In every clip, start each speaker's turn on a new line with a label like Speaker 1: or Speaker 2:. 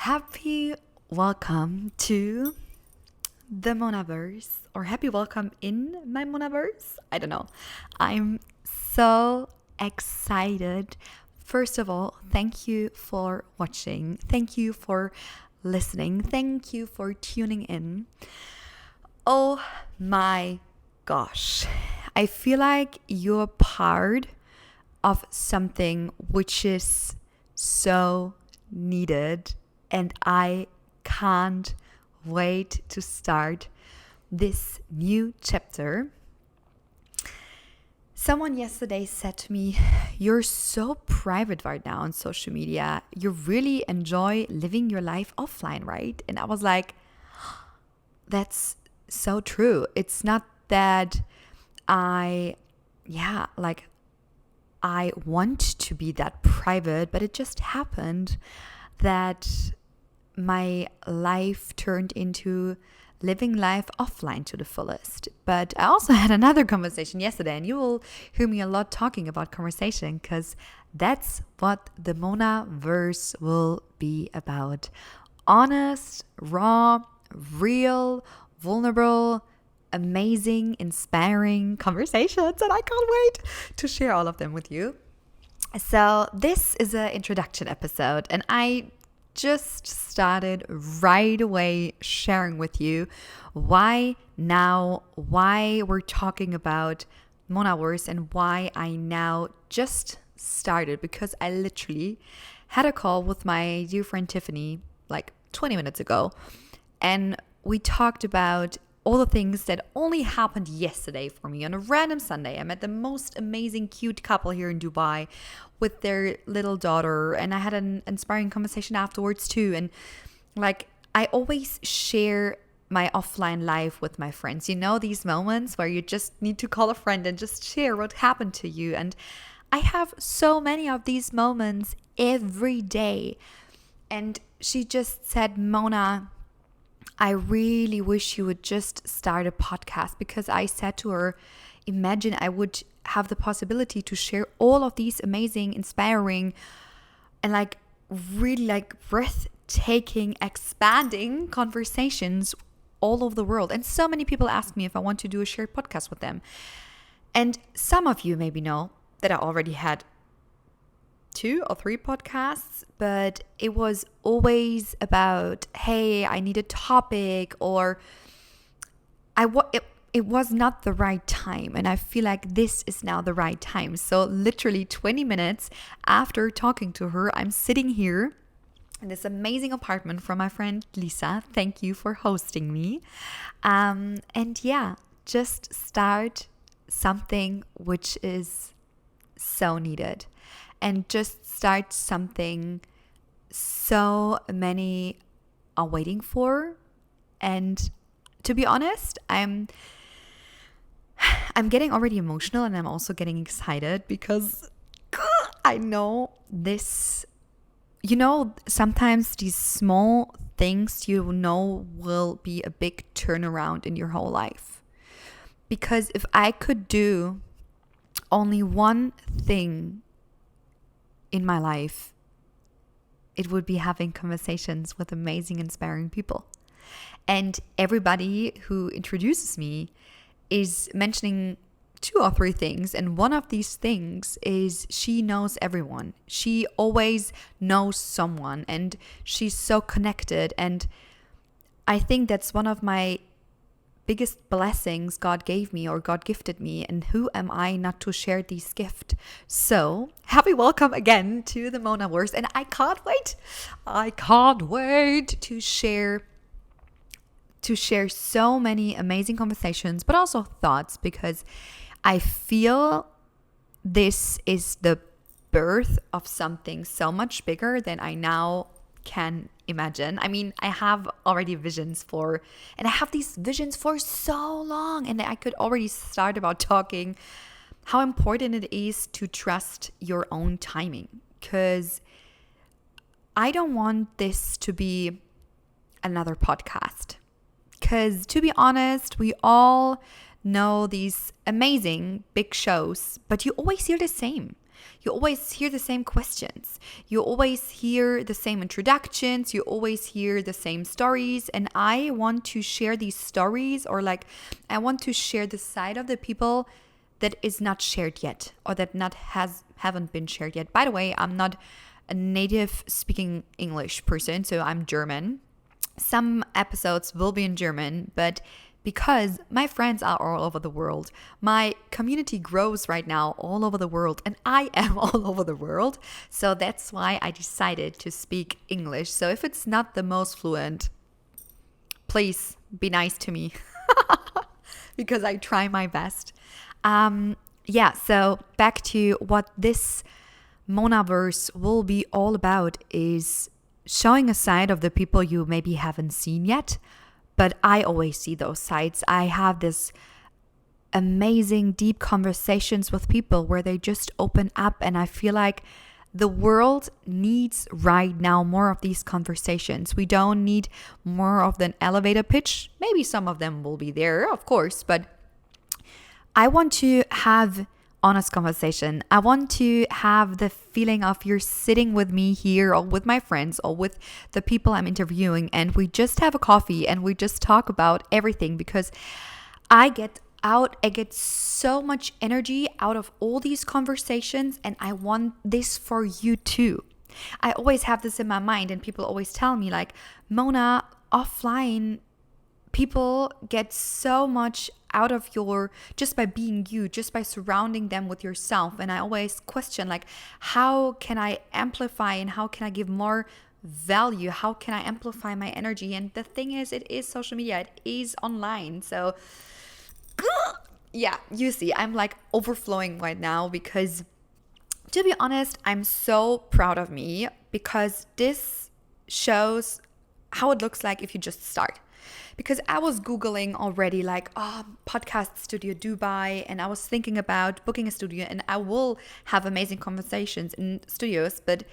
Speaker 1: Happy welcome to the Monaverse, or happy welcome in my Monaverse. I don't know. I'm so excited. First of all, thank you for watching. Thank you for listening. Thank you for tuning in. Oh my gosh. I feel like you're part of something which is so needed, and I can't wait to start this new chapter. Someone yesterday said to me, "You're so private right now on social media. You really enjoy living your life offline, right?" And I was like, that's so true. It's not that I want to be that private, but it just happened that my life turned into living life offline to the fullest. But I also had another conversation yesterday, and you will hear me a lot talking about conversation because that's what the Monaverse will be about. Honest, raw, real, vulnerable, amazing, inspiring conversations, and I can't wait to share all of them with you. So this is an introduction episode, and I just started right away sharing with you why now, why we're talking about Monaverse, and why I now just started, because I literally had a call with my dear friend Tiffany like 20 minutes ago, and we talked about all the things that only happened yesterday for me on a random Sunday. I met the most amazing, cute couple here in Dubai with their little daughter, and I had an inspiring conversation afterwards too. And like, I always share my offline life with my friends. You know, these moments where you just need to call a friend and just share what happened to you. And I have so many of these moments every day. And she just said, "Mona, I really wish you would just start a podcast," because I said to her, imagine I would have the possibility to share all of these amazing, inspiring, and like really like breathtaking, expanding conversations all over the world. And so many people ask me if I want to do a shared podcast with them. And some of you maybe know that I already had 2 or 3 podcasts, but it was always about, hey, I need a topic, or it was not the right time. And I feel like this is now the right time. So literally 20 minutes after talking to her, I'm sitting here in this amazing apartment from my friend Lisa. Thank you for hosting me. And yeah, just start something which is so needed. And just start something so many are waiting for. And to be honest, I'm getting already emotional, and I'm also getting excited because I know this, sometimes these small things will be a big turnaround in your whole life. Because if I could do only one thing in my life, it would be having conversations with amazing, inspiring people. And everybody who introduces me is mentioning 2 or 3 things. And one of these things is she knows everyone. She always knows someone, and she's so connected. And I think that's one of my biggest blessings God gave me, or God gifted me, and who am I not to share this gift? So happy welcome again to the Monaverse, and I can't wait to share so many amazing conversations, but also thoughts, because I feel this is the birth of something so much bigger than I now can imagine. I mean, I have already visions and I have these visions for so long, and I could already start about talking how important it is to trust your own timing, because I don't want this to be another podcast. Because to be honest, we all know these amazing big shows, but you always hear the same. You always hear the same questions. You always hear the same introductions. You always hear the same stories. And I want to share these stories, or like I want to share the side of the people that is not shared yet, or that haven't been shared yet. By the way, I'm not a native speaking English person, so I'm German. Some episodes will be in German, but because my friends are all over the world, my community grows right now all over the world, and I am all over the world. So that's why I decided to speak English. So if it's not the most fluent, please be nice to me because I try my best. So back to what this Monaverse will be all about is showing a side of the people you maybe haven't seen yet, but I always see those sides. I have this amazing deep conversations with people where they just open up, and I feel like the world needs right now more of these conversations. We don't need more of an elevator pitch. Maybe some of them will be there, of course, but I want to have honest conversation. I want to have the feeling of you're sitting with me here, or with my friends, or with the people I'm interviewing, and we just have a coffee and we just talk about everything, because I get so much energy out of all these conversations, and I want this for you too. I always have this in my mind, and people always tell me like, Mona, offline people get so much out of your, just by being you, just by surrounding them with yourself. And I always question like, how can I amplify and how can I give more value? How can I amplify my energy? And the thing is, it is social media, it is online. So yeah, you see, I'm like overflowing right now, because to be honest, I'm so proud of me, because this shows how it looks like if you just start. Because I was Googling already like, podcast studio Dubai, and I was thinking about booking a studio, and I will have amazing conversations in studios. But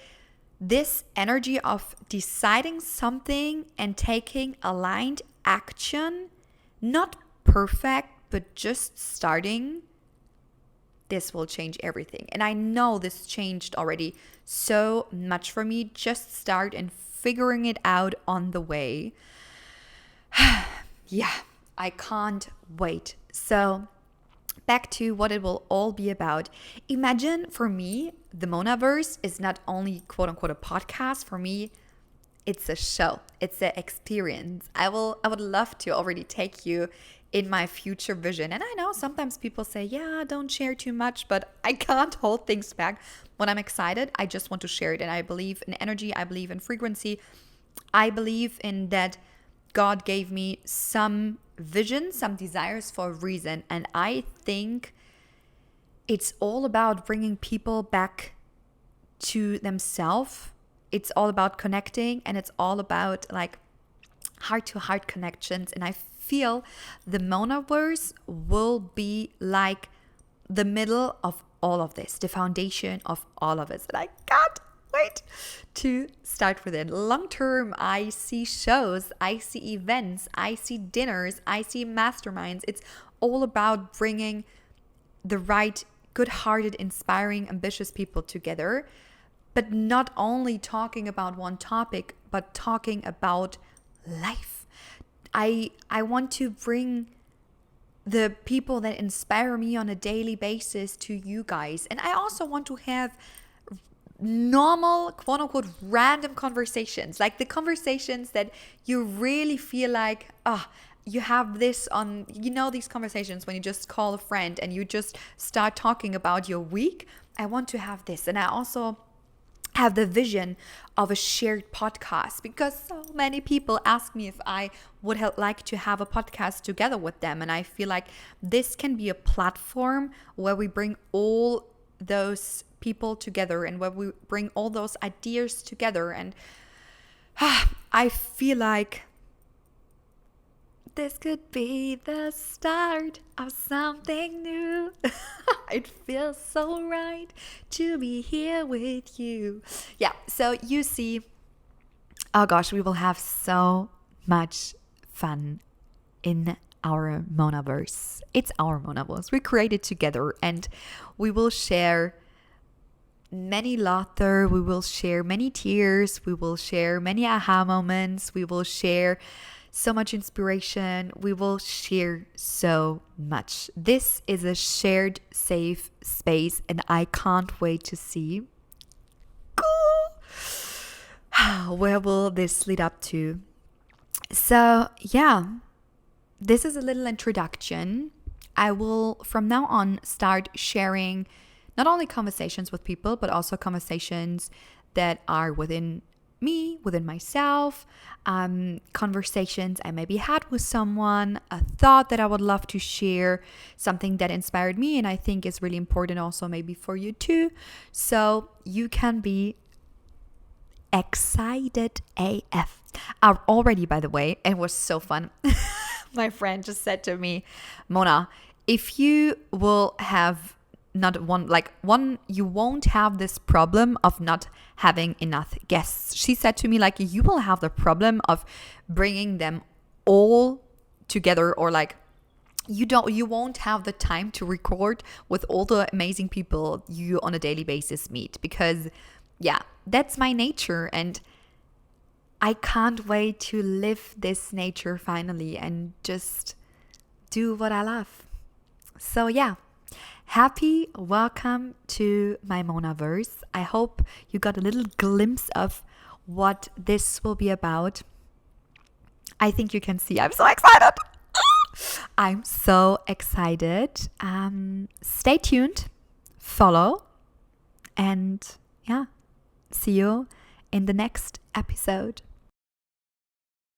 Speaker 1: this energy of deciding something and taking aligned action, not perfect, but just starting, this will change everything. And I know this changed already so much for me. Just start and figuring it out on the way. Yeah, I can't wait. So back to what it will all be about. Imagine for me, the Monaverse is not only quote unquote a podcast. For me, it's a show. It's an experience. I would love to already take you in my future vision. And I know sometimes people say, yeah, don't share too much, but I can't hold things back. When I'm excited, I just want to share it. And I believe in energy. I believe in frequency. I believe in that God gave me some vision, some desires for a reason. And I think it's all about bringing people back to themselves. It's all about connecting, and it's all about like heart-to-heart connections. And I feel the Monaverse will be like the middle of all of this, the foundation of all of it. And I can't wait to start with it. Long term, I see shows, I see events, I see dinners, I see masterminds. It's all about bringing the right, good-hearted, inspiring, ambitious people together, but not only talking about one topic, but talking about life. I want to bring the people that inspire me on a daily basis to you guys. And I also want to have normal, quote unquote, random conversations, like the conversations that you really feel like, you have this on, these conversations when you just call a friend and you just start talking about your week. I want to have this. And I also have the vision of a shared podcast, because so many people ask me if I would like to have a podcast together with them. And I feel like this can be a platform where we bring all those people together and where we bring all those ideas together. And I feel like this could be the start of something new. It feels so right to be here with you. Yeah, so you see, oh gosh, we will have so much fun in our Monaverse. It's our Monaverse. We create it together, and we will share many laughter, we will share many tears, we will share many aha moments, we will share so much inspiration, we will share so much. This is a shared safe space, and I can't wait to see where will this lead up to. So yeah, this is a little introduction. I will from now on start sharing not only conversations with people, but also conversations that are within me, within myself, conversations I maybe had with someone, a thought that I would love to share, something that inspired me and I think is really important also maybe for you too. So you can be excited AF. Already, by the way, it was so fun. My friend just said to me, Mona, if you will have not one, you won't have this problem of not having enough guests. She said to me, like, you will have the problem of bringing them all together, or like you won't have the time to record with all the amazing people you on a daily basis meet, because yeah, that's my nature, and I can't wait to live this nature finally and just do what I love. So yeah, happy welcome to my Monaverse. I hope you got a little glimpse of what this will be about. I think you can see I'm so excited. I'm so excited. Stay tuned, follow, and yeah, see you in the next episode.